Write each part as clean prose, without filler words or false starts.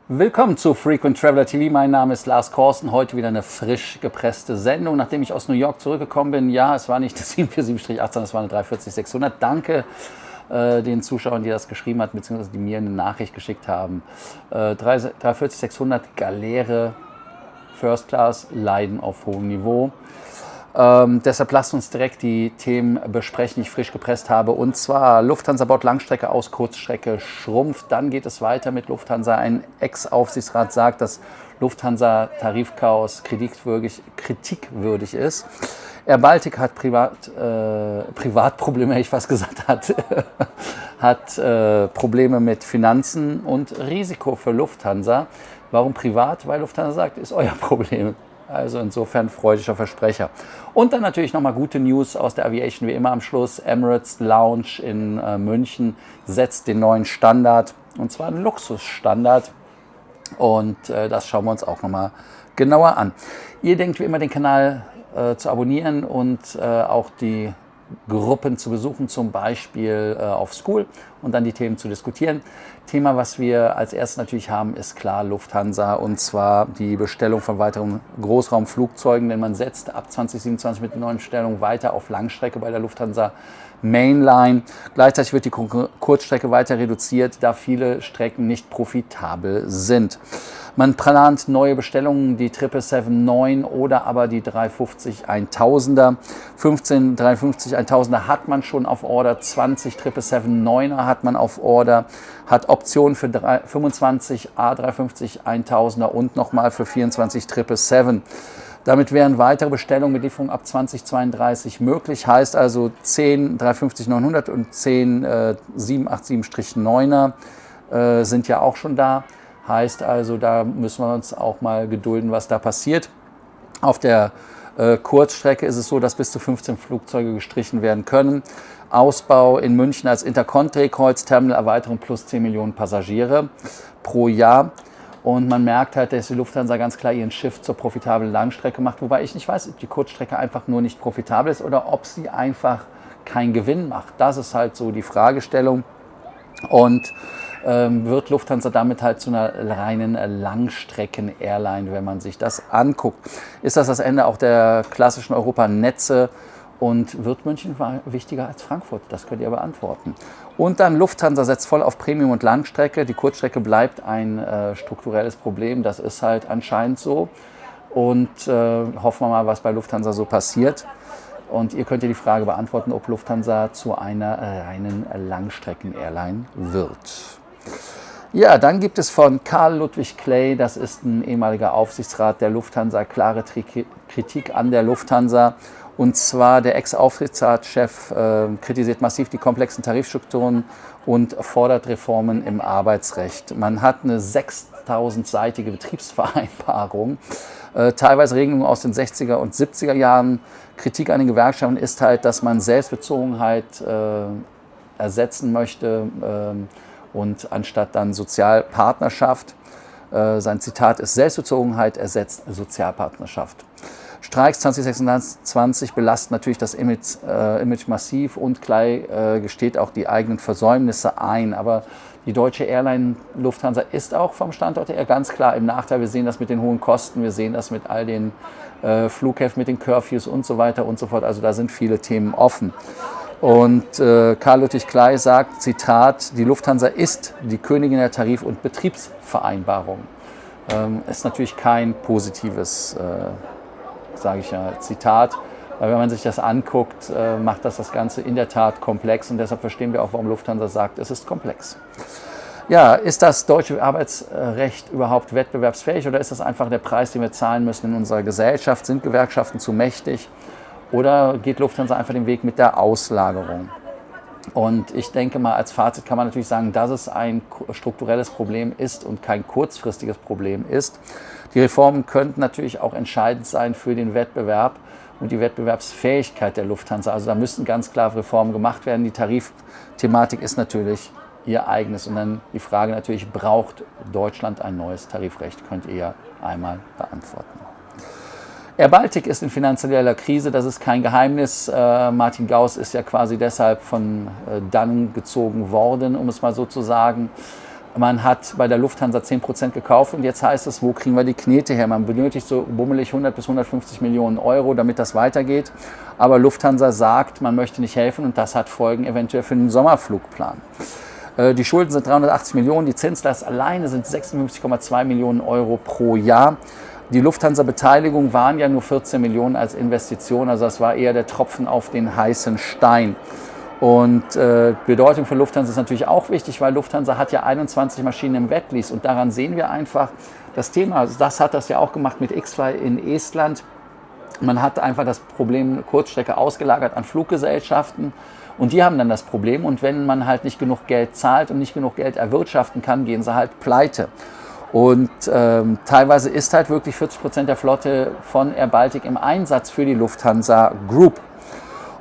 Willkommen zu Frequent Traveler TV. Mein Name ist Lars Korsten. Heute wieder eine frisch gepresste Sendung, nachdem ich aus New York zurückgekommen bin. Ja, es war nicht das 747-18, es war eine 340-600. Danke den Zuschauern, die das geschrieben haben, beziehungsweise die mir eine Nachricht geschickt haben. 340-600 Galeere First Class, Leiden auf hohem Niveau. Deshalb lasst uns direkt die Themen besprechen, die ich frisch gepresst habe. Und zwar Lufthansa baut Langstrecke aus, Kurzstrecke schrumpft. Dann geht es weiter mit Lufthansa. Ein Ex-Aufsichtsrat sagt, dass Lufthansa-Tarifchaos kritikwürdig ist. Air Baltic hat Privatprobleme, hätte ich fast gesagt, hat Probleme mit Finanzen und Risiko für Lufthansa. Warum privat? Weil Lufthansa sagt, ist euer Problem. Also insofern freudiger Versprecher. Und dann natürlich nochmal gute News aus der Aviation, wie immer am Schluss. Emirates Lounge in München setzt den neuen Standard, und zwar einen Luxusstandard. Und das schauen wir uns auch nochmal genauer an. Ihr denkt wie immer, den Kanal zu abonnieren und auch die Gruppen zu besuchen, zum Beispiel auf School, und dann die Themen zu diskutieren. Thema, was wir als erstes natürlich haben, ist klar Lufthansa, und zwar die Bestellung von weiteren Großraumflugzeugen, denn man setzt ab 2027 mit der neuen Bestellung weiter auf Langstrecke bei der Lufthansa Mainline. Gleichzeitig wird die Kurzstrecke weiter reduziert, da viele Strecken nicht profitabel sind. Man plant neue Bestellungen, die 777-9 oder aber die 350-1000er. 15 350-1000er hat man schon auf Order, 20 777-9er hat man auf Order, hat Optionen für 25 A350-1000er und nochmal für 24 777. Damit wären weitere Bestellungen mit Lieferung ab 2032 möglich. Heißt also 10 350-900 und 10 787-9er sind ja auch schon da. Heißt also, da müssen wir uns auch mal gedulden, was da passiert. Auf der Kurzstrecke ist es so, dass bis zu 15 Flugzeuge gestrichen werden können. Ausbau in München als Intercontinental-Kreuzterminal, Erweiterung plus 10 Millionen Passagiere pro Jahr. Und man merkt halt, dass die Lufthansa ganz klar ihren Shift zur profitablen Langstrecke macht. Wobei ich nicht weiß, ob die Kurzstrecke einfach nur nicht profitabel ist oder ob sie einfach keinen Gewinn macht. Das ist halt so die Fragestellung. Und wird Lufthansa damit halt zu einer reinen Langstrecken-Airline, wenn man sich das anguckt. Ist das Ende auch der klassischen Europanetze und wird München wichtiger als Frankfurt? Das könnt ihr beantworten. Und dann Lufthansa setzt voll auf Premium- und Langstrecke. Die Kurzstrecke bleibt ein strukturelles Problem, das ist halt anscheinend so. Und hoffen wir mal, was bei Lufthansa so passiert. Und ihr könnt ihr die Frage beantworten, ob Lufthansa zu einer reinen Langstrecken-Airline wird. Ja, dann gibt es von Karl Ludwig Clay, das ist ein ehemaliger Aufsichtsrat der Lufthansa, klare Kritik an der Lufthansa. Und zwar der Ex-Aufsichtsratschef kritisiert massiv die komplexen Tarifstrukturen und fordert Reformen im Arbeitsrecht. Man hat eine 6000-seitige Betriebsvereinbarung, teilweise Regelungen aus den 60er und 70er Jahren. Kritik an den Gewerkschaften ist halt, dass man Selbstbezogenheit ersetzen möchte und anstatt dann Sozialpartnerschaft. Sein Zitat ist: Selbstbezogenheit ersetzt Sozialpartnerschaft. Streiks 2026 belasten natürlich das Image massiv, und Clay gesteht auch die eigenen Versäumnisse ein. Aber die deutsche Airline Lufthansa ist auch vom Standort her ganz klar im Nachteil. Wir sehen das mit den hohen Kosten, wir sehen das mit all den Flughäfen, mit den Curfews und so weiter und so fort. Also da sind viele Themen offen. Und Karl Ludwig Clay sagt, Zitat: Die Lufthansa ist die Königin der Tarif- und Betriebsvereinbarung. Ist natürlich kein positives sage ich ja, Zitat, weil wenn man sich das anguckt, macht das Ganze in der Tat komplex, und deshalb verstehen wir auch, warum Lufthansa sagt, es ist komplex. Ja, ist das deutsche Arbeitsrecht überhaupt wettbewerbsfähig, oder ist das einfach der Preis, den wir zahlen müssen in unserer Gesellschaft? Sind Gewerkschaften zu mächtig, oder geht Lufthansa einfach den Weg mit der Auslagerung? Und ich denke mal, als Fazit kann man natürlich sagen, dass es ein strukturelles Problem ist und kein kurzfristiges Problem ist. Die Reformen könnten natürlich auch entscheidend sein für den Wettbewerb und die Wettbewerbsfähigkeit der Lufthansa. Also da müssten ganz klar Reformen gemacht werden. Die Tarifthematik ist natürlich ihr eigenes. Und dann die Frage natürlich, braucht Deutschland ein neues Tarifrecht? Könnt ihr ja einmal beantworten. Air Baltic ist in finanzieller Krise, das ist kein Geheimnis. Martin Gauss ist ja quasi deshalb von dannen gezogen worden, um es mal so zu sagen. Man hat bei der Lufthansa 10% gekauft und jetzt heißt es, wo kriegen wir die Knete her? Man benötigt so bummelig 100 bis 150 Millionen Euro, damit das weitergeht. Aber Lufthansa sagt, man möchte nicht helfen und das hat Folgen eventuell für den Sommerflugplan. Die Schulden sind 380 Millionen, die Zinslast alleine sind 56,2 Millionen Euro pro Jahr. Die Lufthansa-Beteiligung waren ja nur 14 Millionen als Investition, also das war eher der Tropfen auf den heißen Stein. Und Bedeutung für Lufthansa ist natürlich auch wichtig, weil Lufthansa hat ja 21 Maschinen im Wetlease und daran sehen wir einfach das Thema. Also das hat das ja auch gemacht mit X-Fly in Estland. Man hat einfach das Problem Kurzstrecke ausgelagert an Fluggesellschaften und die haben dann das Problem und wenn man halt nicht genug Geld zahlt und nicht genug Geld erwirtschaften kann, gehen sie halt pleite. Und teilweise ist halt wirklich 40% der Flotte von Air Baltic im Einsatz für die Lufthansa Group.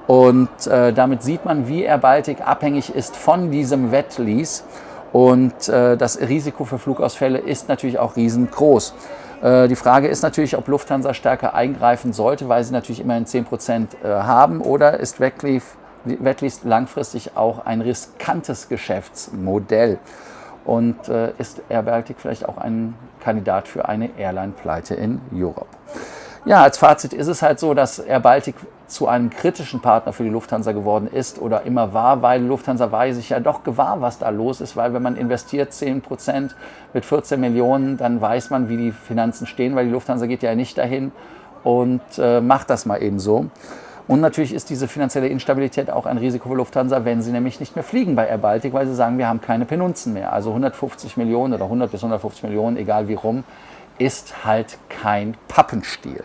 Und damit sieht man, wie Air Baltic abhängig ist von diesem Wetlease. Und das Risiko für Flugausfälle ist natürlich auch riesengroß. Die Frage ist natürlich, ob Lufthansa stärker eingreifen sollte, weil sie natürlich immerhin 10% haben. Oder ist Wetlease langfristig auch ein riskantes Geschäftsmodell? Und ist Air Baltic vielleicht auch ein Kandidat für eine Airline-Pleite in Europe? Ja, als Fazit ist es halt so, dass Air Baltic zu einem kritischen Partner für die Lufthansa geworden ist oder immer war, weil Lufthansa war sich ja doch gewahr, was da los ist, weil wenn man investiert 10% mit 14 Millionen, dann weiß man, wie die Finanzen stehen, weil die Lufthansa geht ja nicht dahin und macht das mal eben so. Und natürlich ist diese finanzielle Instabilität auch ein Risiko für Lufthansa, wenn sie nämlich nicht mehr fliegen bei Air Baltic, weil sie sagen, wir haben keine Penunzen mehr. Also 150 Millionen oder 100 bis 150 Millionen, egal wie rum, ist halt kein Pappenstiel.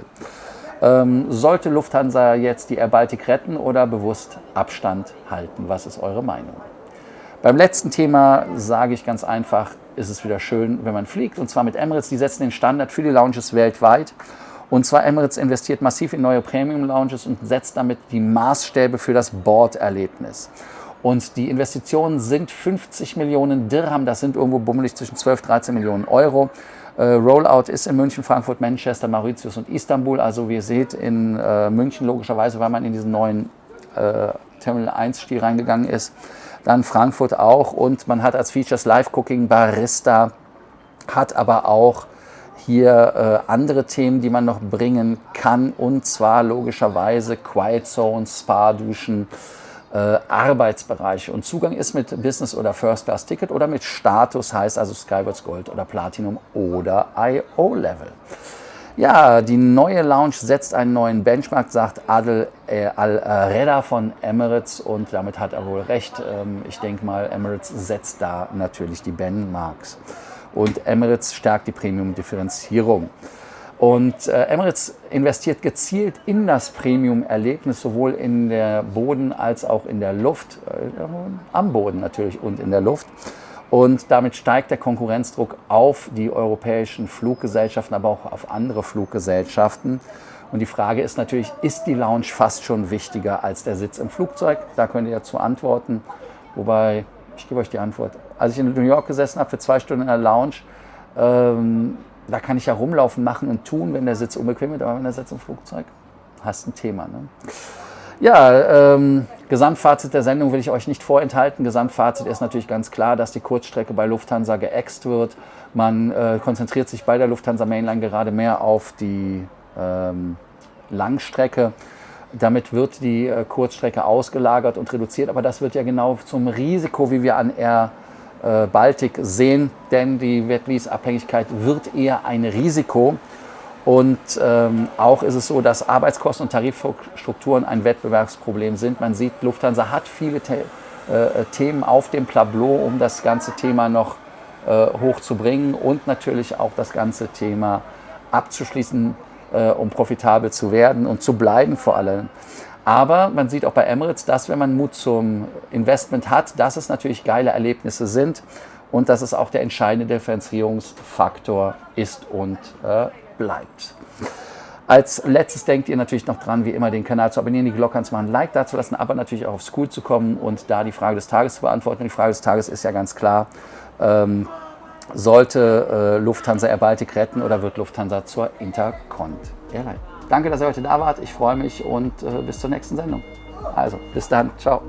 Sollte Lufthansa jetzt die Air Baltic retten oder bewusst Abstand halten? Was ist eure Meinung? Beim letzten Thema sage ich ganz einfach, ist es wieder schön, wenn man fliegt. Und zwar mit Emirates, die setzen den Standard für die Lounges weltweit. Und zwar Emirates investiert massiv in neue Premium-Lounges und setzt damit die Maßstäbe für das Borderlebnis. Und die Investitionen sind 50 Millionen Dirham, das sind irgendwo bummelig zwischen 12 und 13 Millionen Euro. Rollout ist in München, Frankfurt, Manchester, Mauritius und Istanbul. Also wie ihr seht, in München logischerweise, weil man in diesen neuen Terminal 1-Stil reingegangen ist. Dann Frankfurt auch und man hat als Features Live-Cooking, Barista, hat aber auch hier andere Themen, die man noch bringen kann, und zwar logischerweise Quiet Zones, Spa-Duschen, Arbeitsbereiche. Und Zugang ist mit Business- oder First-Class-Ticket oder mit Status, heißt also Skywards Gold oder Platinum oder IO-Level. Ja, die neue Lounge setzt einen neuen Benchmark, sagt Adel Al-Reda von Emirates und damit hat er wohl recht. Ich denke mal, Emirates setzt da natürlich die Benchmarks. Und Emirates stärkt die Premium-Differenzierung. Und Emirates investiert gezielt in das Premium-Erlebnis, sowohl in der Boden- als auch in der Luft, am Boden natürlich und in der Luft. Und damit steigt der Konkurrenzdruck auf die europäischen Fluggesellschaften, aber auch auf andere Fluggesellschaften. Und die Frage ist natürlich, ist die Lounge fast schon wichtiger als der Sitz im Flugzeug? Da könnt ihr dazu antworten, wobei, ich gebe euch die Antwort. Als ich in New York gesessen habe für 2 Stunden in der Lounge, da kann ich ja rumlaufen, machen und tun, wenn der Sitz unbequem ist, aber wenn der Sitz im Flugzeug, hast ein Thema. Ne? Ja, Gesamtfazit der Sendung will ich euch nicht vorenthalten. Gesamtfazit ist natürlich ganz klar, dass die Kurzstrecke bei Lufthansa geäxt wird. Man konzentriert sich bei der Lufthansa Mainline gerade mehr auf die Langstrecke. Damit wird die Kurzstrecke ausgelagert und reduziert, aber das wird ja genau zum Risiko, wie wir an Air Baltic sehen, denn die Wetlease-Abhängigkeit wird eher ein Risiko. Und auch ist es so, dass Arbeitskosten und Tarifstrukturen ein Wettbewerbsproblem sind. Man sieht, Lufthansa hat viele Themen auf dem Tableau, um das ganze Thema noch hochzubringen und natürlich auch das ganze Thema abzuschließen, um profitabel zu werden und zu bleiben vor allem. Aber man sieht auch bei Emirates, dass wenn man Mut zum Investment hat, dass es natürlich geile Erlebnisse sind und dass es auch der entscheidende Differenzierungsfaktor ist und bleibt. Als letztes denkt ihr natürlich noch dran, wie immer den Kanal zu abonnieren, die Glocke anzumachen, ein Like dazulassen, aber natürlich auch aufs Cool zu kommen und da die Frage des Tages zu beantworten. Und die Frage des Tages ist ja ganz klar, sollte Lufthansa Air Baltic retten oder wird Lufthansa zur Intercont Airline? Danke, dass ihr heute da wart. Ich freue mich und bis zur nächsten Sendung. Also, bis dann. Ciao.